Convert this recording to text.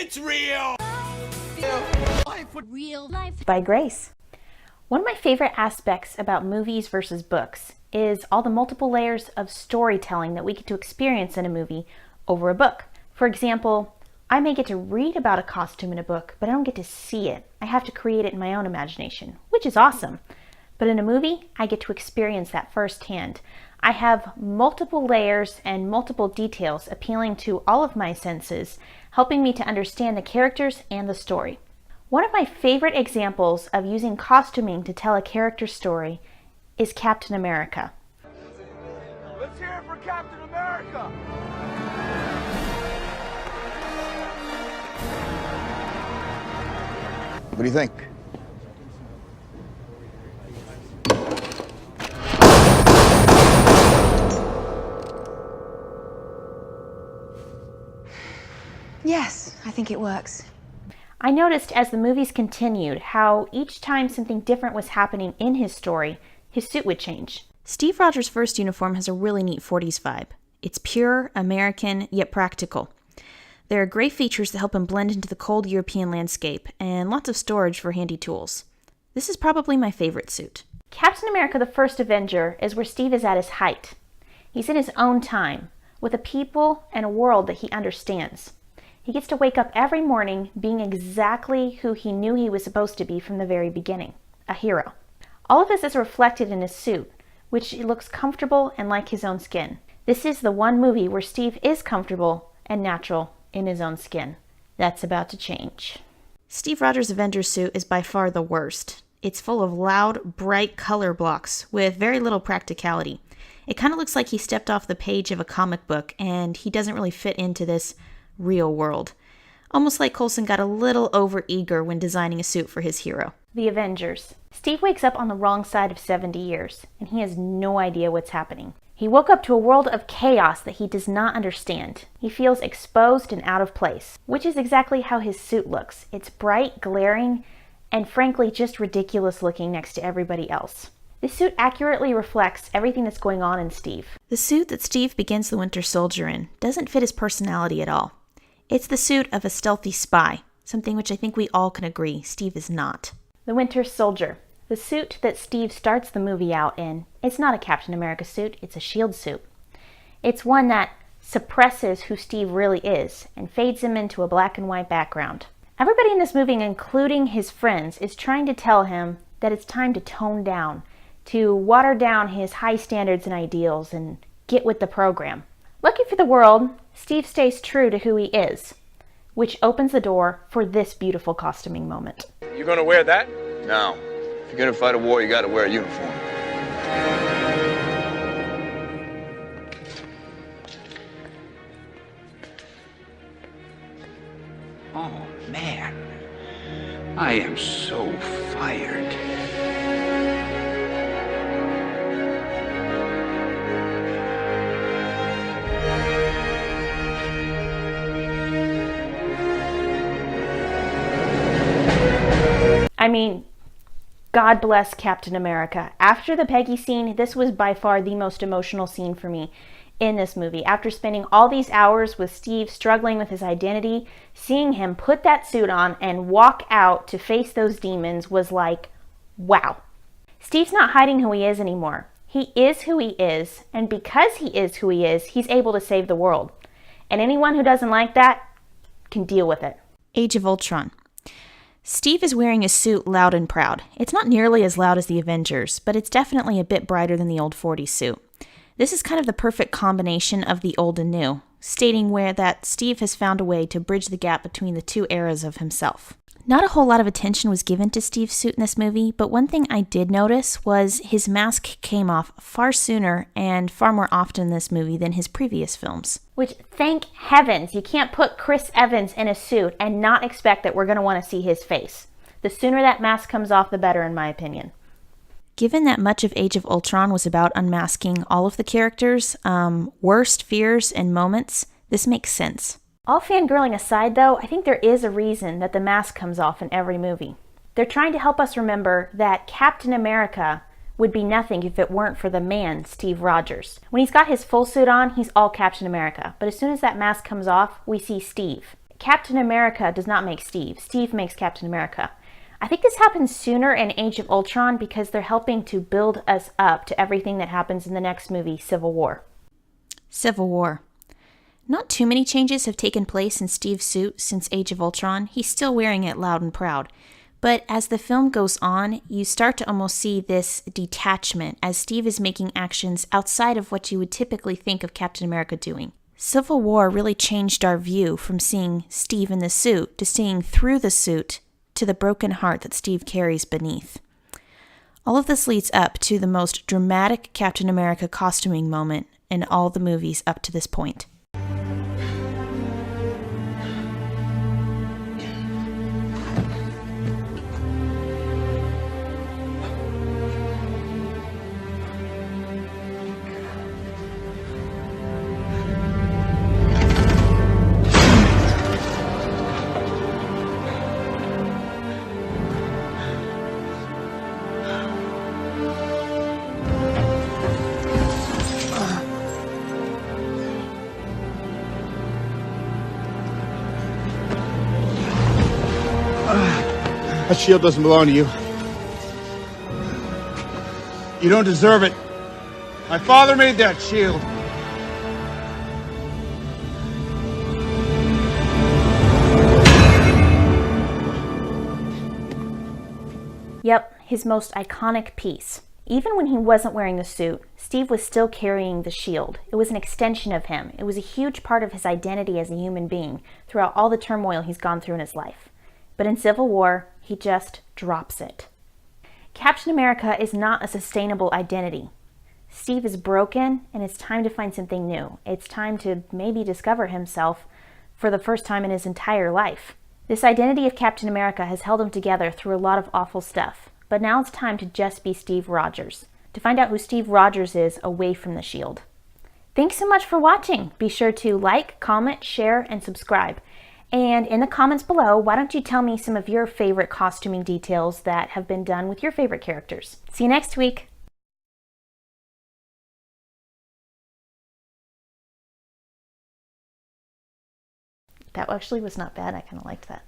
It's real! Real life. By Grace. One of my favorite aspects about movies versus books is all the multiple layers of storytelling that we get to experience in a movie over a book. For example, I may get to read about a costume in a book, but I don't get to see it. I have to create it in my own imagination, which is awesome. But in a movie, I get to experience that firsthand. I have multiple layers and multiple details appealing to all of my senses, helping me to understand the characters and the story. One of my favorite examples of using costuming to tell a character's story is Captain America. Let's hear it for Captain America! What do you think? Yes, I think it works. I noticed as the movies continued how each time something different was happening in his story, his suit would change. Steve Rogers' first uniform has a really neat 40s vibe. It's pure, American, yet practical. There are great features that help him blend into the cold European landscape, and lots of storage for handy tools. This is probably my favorite suit. Captain America the First Avenger is where Steve is at his height. He's in his own time, with a people and a world that he understands. He gets to wake up every morning being exactly who he knew he was supposed to be from the very beginning, a hero. All of this is reflected in his suit, which looks comfortable and like his own skin. This is the one movie where Steve is comfortable and natural in his own skin. That's about to change. Steve Rogers' Avengers suit is by far the worst. It's full of loud, bright color blocks with very little practicality. It kind of looks like he stepped off the page of a comic book and he doesn't really fit into this real world. Almost like Coulson got a little over-eager when designing a suit for his hero. The Avengers. Steve wakes up on the wrong side of 70 years, and he has no idea what's happening. He woke up to a world of chaos that he does not understand. He feels exposed and out of place, which is exactly how his suit looks. It's bright, glaring, and frankly just ridiculous looking next to everybody else. This suit accurately reflects everything that's going on in Steve. The suit that Steve begins the Winter Soldier in doesn't fit his personality at all. It's the suit of a stealthy spy, something which I think we all can agree Steve is not. The Winter Soldier. The suit that Steve starts the movie out in, it's not a Captain America suit, it's a S.H.I.E.L.D. suit. It's one that suppresses who Steve really is and fades him into a black and white background. Everybody in this movie, including his friends, is trying to tell him that it's time to tone down, to water down his high standards and ideals and get with the program. Lucky for the world, Steve stays true to who he is, which opens the door for this beautiful costuming moment. You gonna wear that? No. If you're gonna fight a war, you gotta wear a uniform. Oh, man. I am so fired. I mean, God bless Captain America. After the Peggy scene, this was by far the most emotional scene for me in this movie. After spending all these hours with Steve struggling with his identity, seeing him put that suit on and walk out to face those demons was like, wow. Steve's not hiding who he is anymore. He is who he is, and because he is who he is, he's able to save the world. And anyone who doesn't like that can deal with it. Age of Ultron. Steve is wearing a suit loud and proud. It's not nearly as loud as the Avengers, but it's definitely a bit brighter than the old 40s suit. This is kind of the perfect combination of the old and new, stating where that Steve has found a way to bridge the gap between the two eras of himself. Not a whole lot of attention was given to Steve's suit in this movie, but one thing I did notice was his mask came off far sooner and far more often in this movie than his previous films. Which, thank heavens, you can't put Chris Evans in a suit and not expect that we're going to want to see his face. The sooner that mask comes off, the better, in my opinion. Given that much of Age of Ultron was about unmasking all of the characters' worst fears and moments, this makes sense. All fangirling aside, though, I think there is a reason that the mask comes off in every movie. They're trying to help us remember that Captain America would be nothing if it weren't for the man, Steve Rogers. When he's got his full suit on, he's all Captain America. But as soon as that mask comes off, we see Steve. Captain America does not make Steve. Steve makes Captain America. I think this happens sooner in Age of Ultron because they're helping to build us up to everything that happens in the next movie, Civil War. Civil War. Not too many changes have taken place in Steve's suit since Age of Ultron. He's still wearing it loud and proud. But as the film goes on, you start to almost see this detachment as Steve is making actions outside of what you would typically think of Captain America doing. Civil War really changed our view from seeing Steve in the suit to seeing through the suit to the broken heart that Steve carries beneath. All of this leads up to the most dramatic Captain America costuming moment in all the movies up to this point. That shield doesn't belong to you. You don't deserve it. My father made that shield. Yep, his most iconic piece. Even when he wasn't wearing the suit, Steve was still carrying the shield. It was an extension of him. It was a huge part of his identity as a human being throughout all the turmoil he's gone through in his life. But in Civil War, he just drops it. Captain America is not a sustainable identity. Steve is broken, and it's time to find something new. It's time to maybe discover himself for the first time in his entire life. This identity of Captain America has held him together through a lot of awful stuff, but now it's time to just be Steve Rogers, to find out who Steve Rogers is away from the shield. Thanks so much for watching. Be sure to like, comment, share, and subscribe. And in the comments below, why don't you tell me some of your favorite costuming details that have been done with your favorite characters. See you next week. That actually was not bad. I kind of liked that.